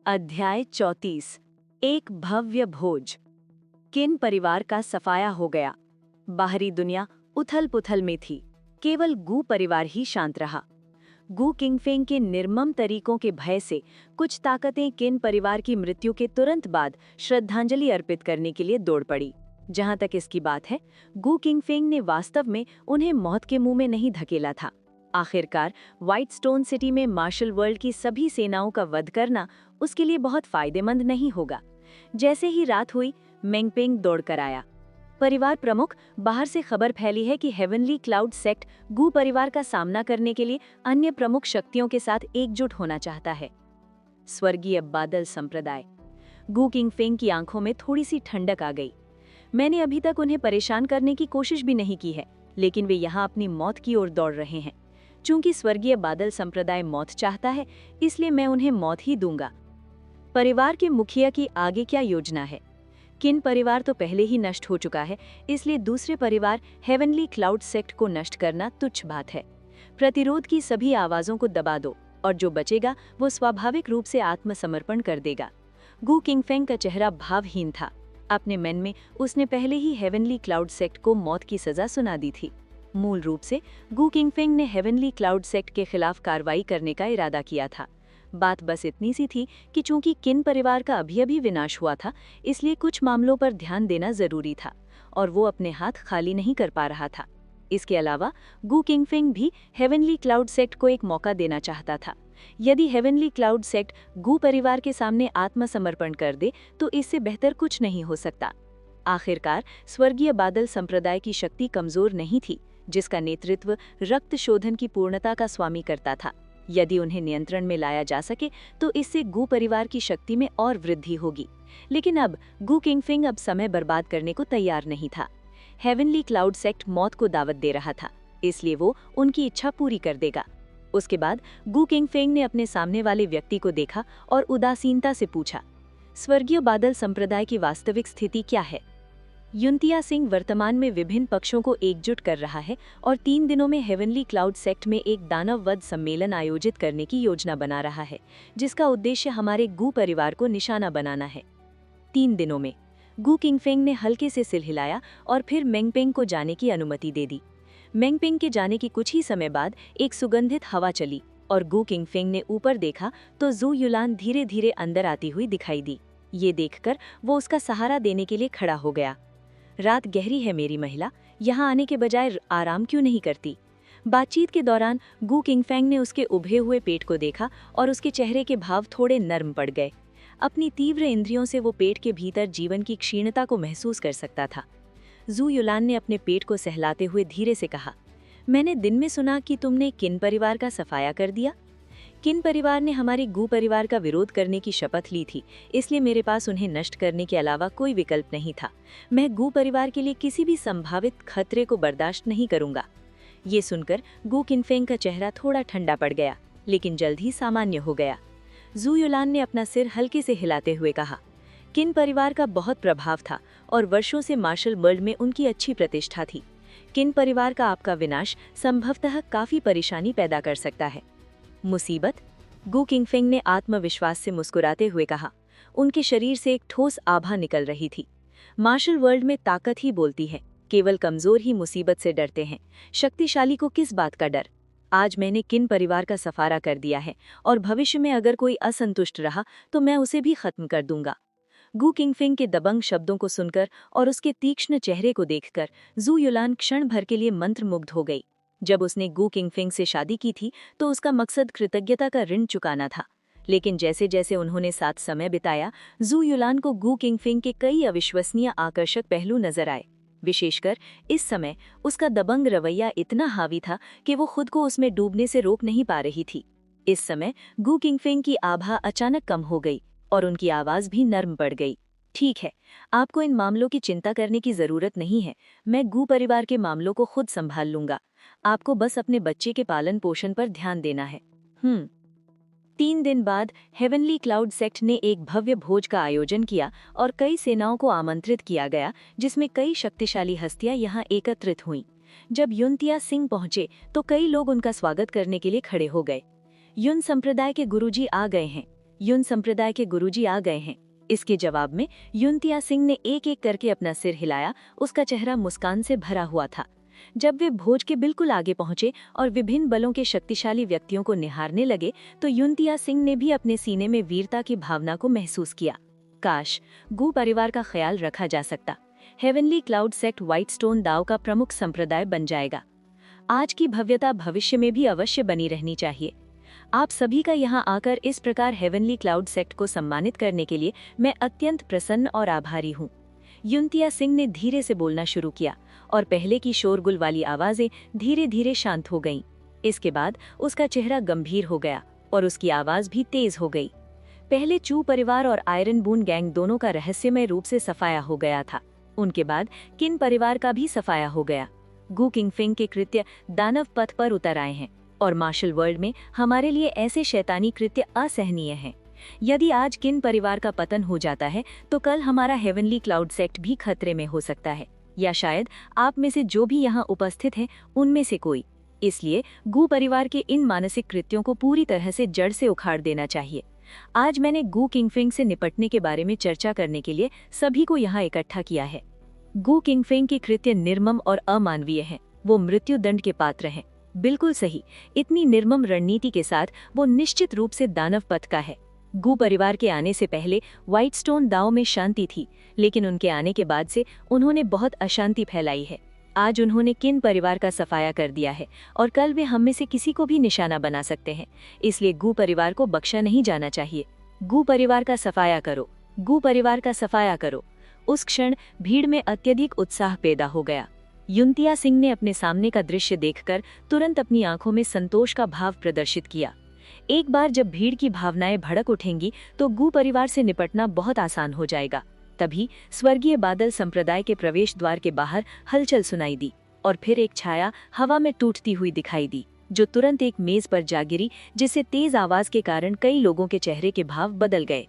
अध्याय 34। एक भव्य भोज। किन परिवार का सफाया हो गया। बाहरी दुनिया उथल पुथल में थी, केवल गू परिवार ही शांत रहा। गू किंगफेंग के निर्मम तरीकों के भय से कुछ ताकतें किन परिवार की मृत्यु के तुरंत बाद श्रद्धांजलि अर्पित करने के लिए दौड़ पड़ी। जहां तक इसकी बात है, गू किंगफेंग ने वास्तव में उन्हें मौत के मुंह में नहीं धकेला था। आखिरकार व्हाइट स्टोन सिटी में मार्शल वर्ल्ड की सभी सेनाओं का वध करना उसके लिए बहुत फायदेमंद नहीं होगा। जैसे ही रात हुई, मेंगपेंग दौड़कर आया। परिवार प्रमुख, बाहर से खबर फैली है कि हेवनली क्लाउड सेक्ट गू परिवार का सामना करने के लिए अन्य प्रमुख शक्तियों के साथ एकजुट होना चाहता है। स्वर्गीय बादल संप्रदाय। गू किंगफेंग की आंखों में थोड़ी सी ठंडक आ गई। मैंने अभी तक उन्हें परेशान करने की कोशिश भी नहीं की है, लेकिन वे यहाँ अपनी मौत की ओर दौड़ रहे हैं। चूंकि स्वर्गीय बादल संप्रदाय मौत चाहता है, इसलिए मैं उन्हें मौत ही दूंगा। परिवार के मुखिया की आगे क्या योजना है? किन परिवार तो पहले ही नष्ट हो चुका है, इसलिए दूसरे परिवार हेवनली क्लाउड सेक्ट को नष्ट करना तुच्छ बात है। प्रतिरोध की सभी आवाजों को दबा दो और जो बचेगा वो स्वाभाविक रूप से आत्मसमर्पण कर देगा। गू किंगफेंग का चेहरा भावहीन था। अपने मन में उसने पहले ही हेवनली क्लाउड सेक्ट को मौत की सजा सुना दी थी। मूल रूप से गू किंगफेंग ने हेवनली क्लाउड सेक्ट के खिलाफ कार्रवाई करने का इरादा किया था। बात बस इतनी सी थी कि चूंकि किन परिवार का अभी विनाश हुआ था, इसलिए कुछ मामलों पर ध्यान देना जरूरी था और वो अपने हाथ खाली नहीं कर पा रहा था। इसके अलावा गू किंगफेंग भी हेवनली क्लाउड सेक्ट को एक मौका देना चाहता था। यदि हेवनली क्लाउड सेक्ट गू परिवार के सामने आत्मसमर्पण कर दे तो इससे बेहतर कुछ नहीं हो सकता। आखिरकार स्वर्गीय बादल संप्रदाय की शक्ति कमजोर नहीं थी, जिसका नेतृत्व रक्त शोधन की पूर्णता का स्वामी करता था। यदि उन्हें नियंत्रण में लाया जा सके तो इससे गू परिवार की शक्ति में और वृद्धि होगी। लेकिन अब गू किंगफेंग अब समय बर्बाद करने को तैयार नहीं था। हेवनली क्लाउड सेक्ट मौत को दावत दे रहा था, इसलिए वो उनकी इच्छा पूरी कर देगा। उसके बाद गू किंगफेंग ने अपने सामने वाले व्यक्ति को देखा और उदासीनता से पूछा, स्वर्गीय बादल संप्रदाय की वास्तविक स्थिति क्या है? युनतिया सिंह वर्तमान में विभिन्न पक्षों को एकजुट कर रहा है और 3 दिनों में हेवनली क्लाउड सेक्ट में एक दानववध सम्मेलन आयोजित करने की योजना बना रहा है, जिसका उद्देश्य हमारे गू परिवार को निशाना बनाना है। 3 दिनों में। गू किंगफेंग ने हल्के से सिर हिलाया और फिर मेंगपेंग को जाने की अनुमति दे दी। मेंगपेंग के जाने की कुछ ही समय बाद एक सुगंधित हवा चली और गू किंगफेंग ने ऊपर देखा तो जू युलान धीरे धीरे अंदर आती हुई दिखाई दी। ये देखकर वो उसका सहारा देने के लिए खड़ा हो गया। रात गहरी है मेरी महिला, यहाँ आने के बजाय आराम क्यों नहीं करती? बातचीत के दौरान गू किंगफेंग ने उसके उभे हुए पेट को देखा और उसके चेहरे के भाव थोड़े नर्म पड़ गए। अपनी तीव्र इंद्रियों से वो पेट के भीतर जीवन की क्षीणता को महसूस कर सकता था। जू युलान ने अपने पेट को सहलाते हुए धीरे से कहा, मैंने दिन में सुना कि तुमने किन परिवार का सफाया कर दिया। किन परिवार ने हमारे गू परिवार का विरोध करने की शपथ ली थी, इसलिए मेरे पास उन्हें नष्ट करने के अलावा कोई विकल्प नहीं था। मैं गू परिवार के लिए किसी भी संभावित खतरे को बर्दाश्त नहीं करूंगा। ये सुनकर गू किंगफेंग का चेहरा थोड़ा ठंडा पड़ गया, लेकिन जल्द ही सामान्य हो गया। जू युलान ने अपना सिर हल्के से हिलाते हुए कहा, किन परिवार का बहुत प्रभाव था और वर्षों से मार्शल वर्ल्ड में उनकी अच्छी प्रतिष्ठा थी। किन परिवार का आपका विनाश संभवतः काफी परेशानी पैदा कर सकता है। मुसीबत? गू किंगफेंग ने आत्मविश्वास से मुस्कुराते हुए कहा। उनके शरीर से एक ठोस आभा निकल रही थी। मार्शल वर्ल्ड में ताकत ही बोलती है, केवल कमजोर ही मुसीबत से डरते हैं। शक्तिशाली को किस बात का डर? आज मैंने किन परिवार का सफारा कर दिया है और भविष्य में अगर कोई असंतुष्ट रहा तो मैं उसे भी खत्म कर दूंगा। गू किंगफेंग के दबंग शब्दों को सुनकर और उसके तीक्ष्ण चेहरे को देखकर जू युलान क्षण भर के लिए मंत्रमुग्ध हो गई। जब उसने गू किंगफेंग से शादी की थी तो उसका मकसद कृतज्ञता का ऋण चुकाना था, लेकिन जैसे जैसे उन्होंने साथ समय बिताया, जू युलान को गू किंगफेंग के कई अविश्वसनीय आकर्षक पहलू नजर आए। विशेषकर इस समय उसका दबंग रवैया इतना हावी था कि वो खुद को उसमें डूबने से रोक नहीं पा रही थी। इस समय गू किंगफेंग की आभा अचानक कम हो गई और उनकी आवाज भी नर्म पड़ गई। ठीक है, आपको इन मामलों की चिंता करने की जरूरत नहीं है। मैं गू परिवार के मामलों को खुद संभाल लूंगा। आपको बस अपने बच्चे के पालन पोषण पर ध्यान देना है। 3 दिन बाद हेवनली क्लाउड सेक्ट ने एक भव्य भोज का आयोजन किया और कई सेनाओं को आमंत्रित किया गया, जिसमें कई शक्तिशाली हस्तियां यहां एकत्रित हुईं। जब युनतिया सिंह पहुंचे तो कई लोग उनका स्वागत करने के लिए खड़े हो गए। युन संप्रदाय के गुरुजी आ गए हैं। युन संप्रदाय के गुरुजी आ गए हैं। इसके जवाब में युनतिया सिंह ने एक एक करके अपना सिर हिलाया। उसका चेहरा मुस्कान से भरा हुआ था। जब वे भोज के बिल्कुल आगे पहुंचे और विभिन्न बलों के शक्तिशाली व्यक्तियों को निहारने लगे तो युनतिया सिंह ने भी अपने सीने में वीरता की भावना को महसूस किया। काश गू परिवार का ख्याल रखा जा सकता। Heavenly cloud sect white stone दाओ का प्रमुख संप्रदाय बन जाएगा। आज की भव्यता भविष्य में भी अवश्य बनी रहनी चाहिए। आप सभी का यहाँ आकर इस प्रकार हेवनली क्लाउड सेक्ट को सम्मानित करने के लिए मैं अत्यंत प्रसन्न और आभारी हूँ। युनतिया सिंह ने धीरे से बोलना शुरू किया और पहले की शोरगुल वाली आवाजें धीरे धीरे शांत हो गईं। इसके बाद उसका चेहरा गंभीर हो गया और उसकी आवाज भी तेज हो गई। पहले चू परिवार और आयरन बून गैंग दोनों का रहस्यमय रूप से सफाया हो गया था। उनके बाद किन परिवार का भी सफाया हो गया। गू किंगफिंग के कृत्य दानव पथ पर उतर आए हैं और मार्शल वर्ल्ड में हमारे लिए ऐसे शैतानी कृत्य असहनीय हैं। यदि आज किन परिवार का पतन हो जाता है तो कल हमारा हेवनली क्लाउड सेक्ट भी खतरे में हो सकता है, या शायद आप में से जो भी यहाँ उपस्थित हैं उनमें से कोई। इसलिए गू परिवार के इन मानसिक कृत्यों को पूरी तरह से जड़ से उखाड़ देना चाहिए। आज मैंने गू किंगफिंग से निपटने के बारे में चर्चा करने के लिए सभी को यहाँ इकट्ठा किया है। गू किंगफिंग के कृत्य निर्मम और अमानवीय हैं। वो मृत्यु दंड के पात्र हैं। बिल्कुल सही, इतनी निर्मम रणनीति के साथ वो निश्चित रूप से दानव पथ का है। गू परिवार के आने से पहले व्हाइट स्टोन दाओ में शांति थी, लेकिन उनके आने के बाद से उन्होंने बहुत अशांति फैलाई है। आज उन्होंने किन परिवार का सफाया कर दिया है और कल वे हम में से किसी को भी निशाना बना सकते हैं। इसलिए गू परिवार को बख्शा नहीं जाना चाहिए। गू परिवार का सफाया करो, गू परिवार का सफाया करो। उस क्षण भीड़ में अत्यधिक उत्साह पैदा हो गया। युनतिया सिंह ने अपने सामने का दृश्य देखकर तुरंत अपनी आंखों में संतोष का भाव प्रदर्शित किया। एक बार जब भीड़ की भावनाएं भड़क उठेंगी तो गू परिवार से निपटना बहुत आसान हो जाएगा। तभी स्वर्गीय बादल संप्रदाय के प्रवेश द्वार के बाहर हलचल सुनाई दी और फिर एक छाया हवा में टूटती हुई दिखाई दी, जो तुरंत एक मेज पर जा गिरी, जिससे तेज आवाज के कारण कई लोगों के चेहरे के भाव बदल गए।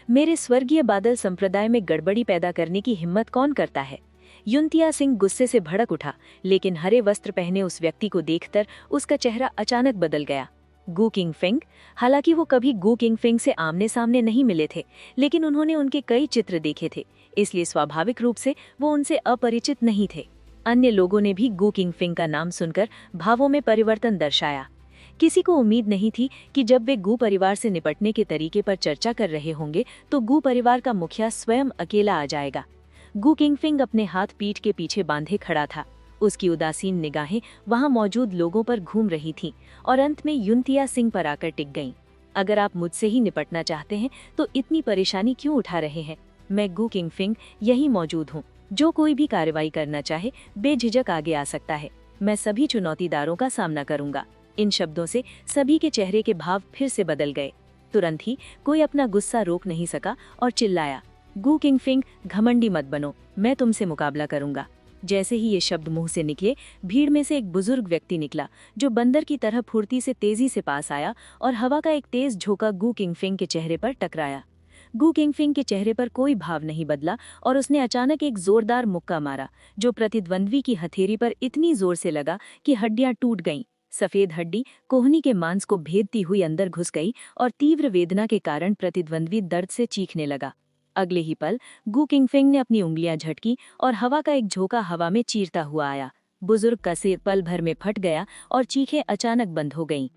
मेरे स्वर्गीय बादल संप्रदाय में गड़बड़ी पैदा करने की हिम्मत कौन करता है? युनतिया सिंह गुस्से से भड़क उठा, लेकिन हरे वस्त्र पहने उस व्यक्ति को देखकर उसका चेहरा अचानक बदल गया। गू किंगफिंग। हालांकि वो कभी गू किंगफिंग से आमने सामने नहीं मिले थे, लेकिन उन्होंने उनके कई चित्र देखे थे, इसलिए स्वाभाविक रूप से वो उनसे अपरिचित नहीं थे। अन्य लोगों ने भी गू किंगफिंग का नाम सुनकर भावों में परिवर्तन दर्शाया। किसी को उम्मीद नहीं थी कि जब वे गू परिवार से निपटने के तरीके पर चर्चा कर रहे होंगे तो गू परिवार का मुखिया स्वयं अकेला आ जाएगा। गू किंगफिंग अपने हाथ पीठ के पीछे बांधे खड़ा था। उसकी उदासीन निगाहें वहां मौजूद लोगों पर घूम रही थीं और अंत में युनतिया सिंह पर आकर टिक गईं। अगर आप मुझसे ही निपटना चाहते हैं तो इतनी परेशानी क्यों उठा रहे हैं? मैं गू किंगफिंग यही मौजूद हूँ। जो कोई भी कार्रवाई करना चाहे बेझिझक आगे आ सकता है। मैं सभी चुनौतीदारों का सामना करूंगा। इन शब्दों से सभी के चेहरे के भाव फिर से बदल गए। तुरंत ही कोई अपना गुस्सा रोक नहीं सका और चिल्लाया, गू किंगफिंग, घमंडी मत बनो, मैं तुमसे मुकाबला करूंगा। जैसे ही ये शब्द मुंह से निकले, भीड़ में से एक बुजुर्ग व्यक्ति निकला, जो बंदर की तरह फुर्ती से तेजी से पास आया और हवा का एक तेज झोंका गू किंगफिंग के चेहरे पर टकराया। गू किंगफिंग के चेहरे पर कोई भाव नहीं बदला और उसने अचानक एक जोरदार मुक्का मारा, जो प्रतिद्वंद्वी की हथेली पर इतनी जोर से लगा कि हड्डियां टूट गईं। सफेद हड्डी कोहनी के मांस को भेदती हुई अंदर घुस गई और तीव्र वेदना के कारण प्रतिद्वंद्वी दर्द से चीखने लगा। अगले ही पल गू किंगफिंग ने अपनी उंगलियां झटकी और हवा का एक झोंका हवा में चीरता हुआ आया। बुजुर्ग का सिर पल भर में फट गया और चीखें अचानक बंद हो गईं।